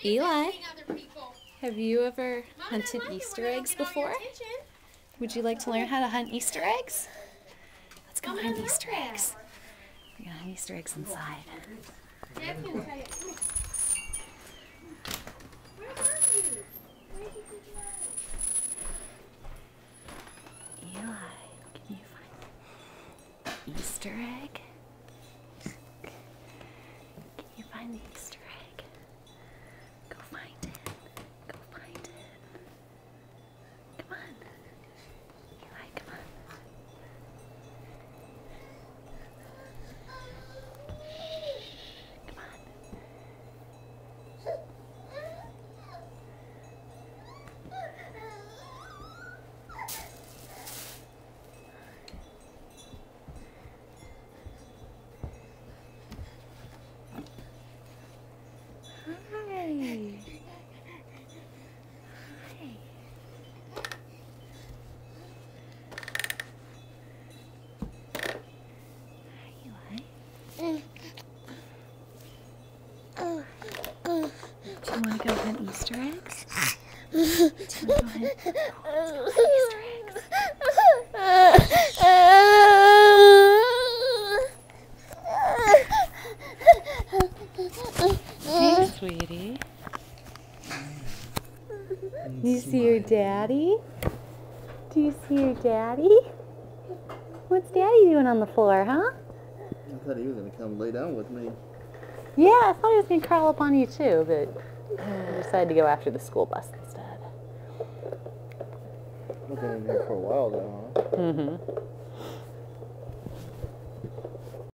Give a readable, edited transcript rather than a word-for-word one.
Eli, have you ever hunted Easter eggs before? Would you like to learn how to hunt Easter eggs? Let's go hunt Easter eggs. We're gonna hunt Easter eggs inside. Eli, can you find the Easter egg? Can you find the Easter egg? Go find it. Go find it. Come on. Eli, come on. Come on. Hi. Hi. Hi, Eli. Do you want to go hunt Easter eggs? Do you want to go hunt Easter eggs? Hey, sweetie. Do you see your daddy? Do you see your daddy? What's daddy doing on the floor, huh? I thought he was going to come lay down with me. Yeah, I thought he was going to crawl up on you too, but I decided to go after the school bus instead. I've been in here for a while though, huh? Mm-hmm.